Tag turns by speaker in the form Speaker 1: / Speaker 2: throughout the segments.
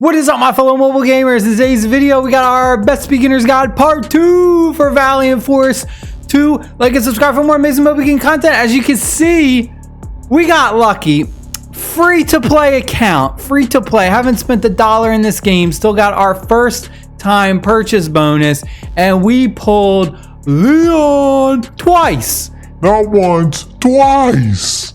Speaker 1: What is up, my fellow mobile gamers? In today's video, we got our Best Beginner's Guide Part 2 for Valiant Force 2. Like and subscribe for more amazing mobile game content. As you can see, we got lucky. Free to play account. Free to play. Haven't spent $1 in this game. Still got our first time purchase bonus. And we pulled Leon twice.
Speaker 2: Not once, twice.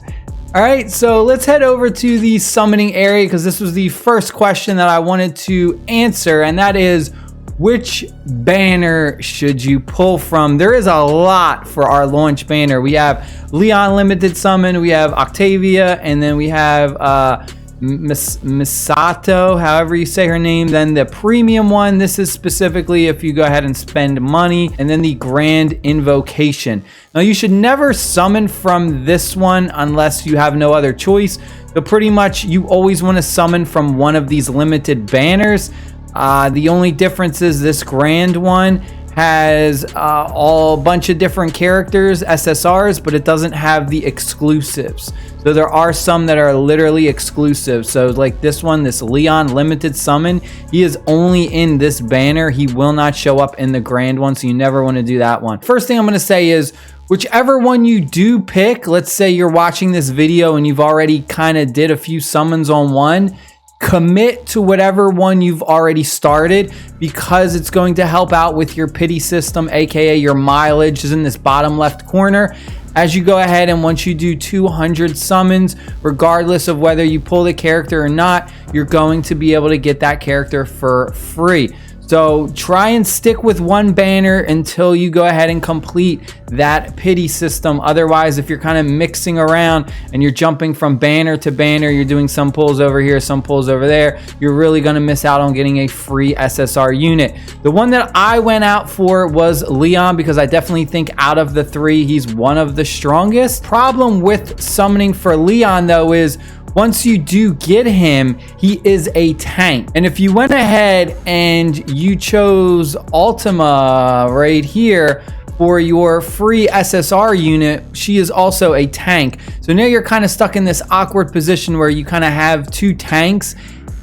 Speaker 1: All right, so let's head over to the summoning area because this was the first question that I wanted to answer, and that is, which banner should you pull from? There is a lot for our launch banner. We have Leon Limited Summon, we have Octavia, and then we have Misato, however you say her name. Then the premium one, this is specifically if you go ahead and spend money, and then the Grand Invocation. Now you should never summon from this one unless you have no other choice. So pretty much you always want to summon from one of these limited banners. The only difference is this grand one has a bunch of different characters, SSRs, but it doesn't have the exclusives. So there are some that are literally exclusive. So like this one, this Leon Limited Summon, he is only in this banner. He will not show up in the grand one, so you never want to do that one. First thing I'm going to say is, whichever one you do pick, let's say you're watching this video and you've already kind of did a few summons on one, commit to whatever one you've already started, because it's going to help out with your pity system, aka your mileage is in this bottom left corner. As you go ahead and once you do 200 summons, regardless of whether you pull the character or not, you're going to be able to get that character for free. So try and stick with one banner until you go ahead and complete that pity system. Otherwise, if you're kind of mixing around and you're jumping from banner to banner, you're doing some pulls over here, some pulls over there, you're really going to miss out on getting a free SSR unit. The one that I went out for was Leon, because I definitely think out of the three, he's one of the strongest. Problem with summoning for Leon though is, once you do get him, he is a tank. And if you went ahead and you chose Ultima right here for your free SSR unit, she is also a tank. So now you're kind of stuck in this awkward position where you kind of have two tanks,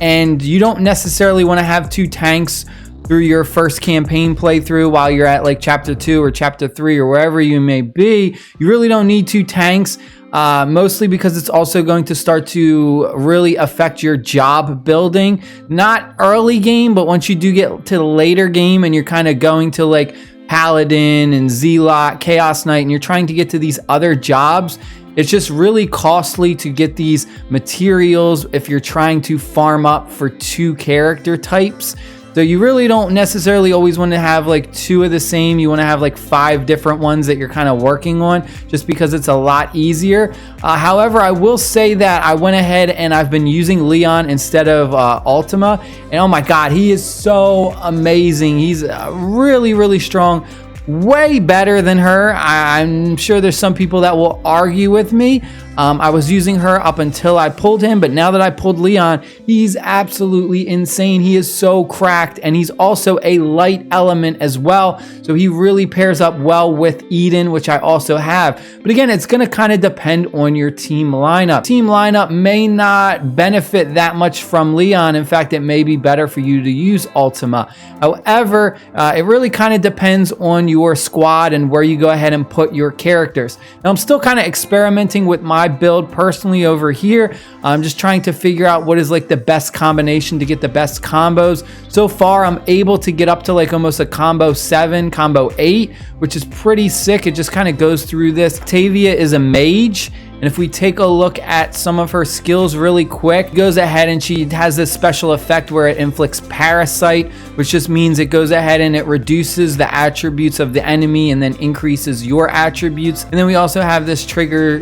Speaker 1: and you don't necessarily want to have two tanks through your first campaign playthrough while you're at like chapter 2 or chapter 3 or wherever you may be. You really don't need two tanks. Mostly because it's also going to start to really affect your job building. Not early game, but once you do get to the later game and you're kind of going to like Paladin and Zealot, Chaos Knight, and you're trying to get to these other jobs, it's just really costly to get these materials if you're trying to farm up for two character types. So you really don't necessarily always want to have like two of the same. You want to have like 5 different ones that you're kind of working on, just because it's a lot easier. However, I will say that I went ahead and I've been using Leon instead of Ultima. And oh my God, he is so amazing. He's really, really strong. Way better than her. I'm sure there's some people that will argue with me. I was using her up until I pulled him, but now that I pulled Leon, he's absolutely insane. He is so cracked, and he's also a light element as well, so he really pairs up well with Eden, which I also have. But again, it's going to kind of depend on your team lineup. Team lineup may not benefit that much from Leon. In fact, it may be better for you to use Ultima. However, it really kind of depends on your squad and where you go ahead and put your characters. Now, I'm still kind of experimenting with my build personally over here. I'm just trying to figure out what is like the best combination to get the best combos. So far, I'm able to get up to like almost a combo 7, combo 8, which is pretty sick. It just kind of goes through this. Octavia is a mage. And if we take a look at some of her skills really quick, goes ahead and she has this special effect where it inflicts Parasite, which just means it goes ahead and it reduces the attributes of the enemy and then increases your attributes. And then we also have this trigger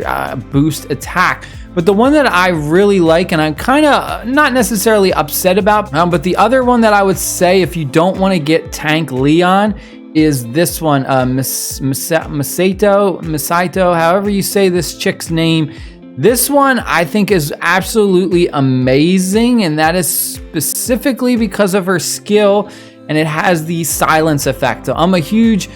Speaker 1: boost attack. But the one that I really like, and I'm kind of not necessarily upset about, but the other one that I would say if you don't want to get tank Leon is this one, Misato, however you say this chick's name. This one I think is absolutely amazing, and that is specifically because of her skill, and it has the silence effect. So I'm a huge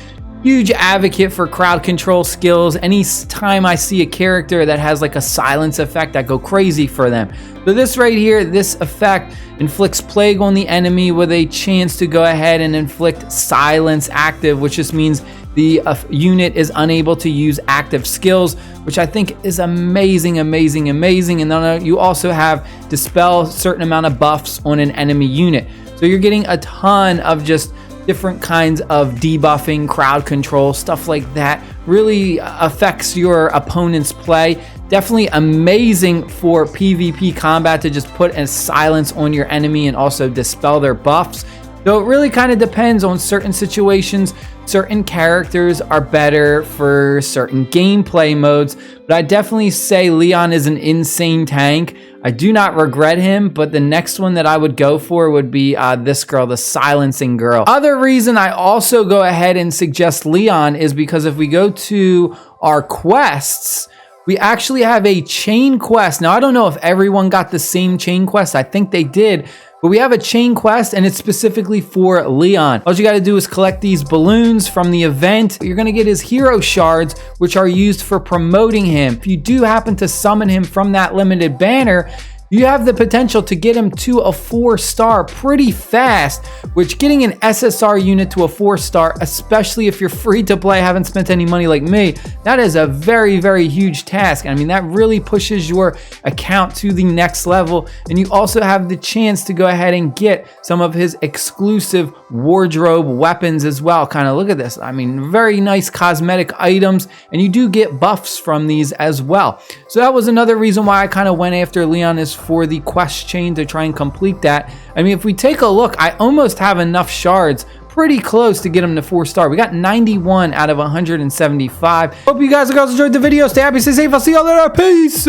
Speaker 1: huge advocate for crowd control skills. Anytime I see a character that has like a silence effect, I go crazy for them. So this right here, this effect inflicts plague on the enemy with a chance to go ahead and inflict silence active, which just means the unit is unable to use active skills, which I think is amazing. And then you also have dispel certain amount of buffs on an enemy unit. So you're getting a ton of just different kinds of debuffing, crowd control, stuff like that. Really affects your opponent's play. Definitely amazing for PvP combat to just put a silence on your enemy and also dispel their buffs. So it really kind of depends on certain situations. Certain characters are better for certain gameplay modes, but I definitely say Leon is an insane tank. I do not regret him, but the next one that I would go for would be this girl, the silencing girl. Other reason I also go ahead and suggest Leon is because if we go to our quests, we actually have a chain quest. Now, I don't know if everyone got the same chain quest. I think they did. But we have a chain quest and it's specifically for Leon. All you gotta do is collect these balloons from the event. You're gonna get his hero shards, which are used for promoting him. If you do happen to summon him from that limited banner, you have the potential to get him to a 4-star pretty fast, which getting an SSR unit to a 4-star, especially if you're free to play, haven't spent any money like me, that is a very, very huge task. I mean, that really pushes your account to the next level. And you also have the chance to go ahead and get some of his exclusive wardrobe weapons as well. Kind of look at this. I mean, very nice cosmetic items, and you do get buffs from these as well. So that was another reason why I kind of went after Leon, is for the quest chain to try and complete that. I mean, if we take a look, I almost have enough shards, pretty close to get him to 4-star. We got 91 out of 175. Hope you guys enjoyed the video. Stay happy, stay safe. I'll see y'all later. Peace.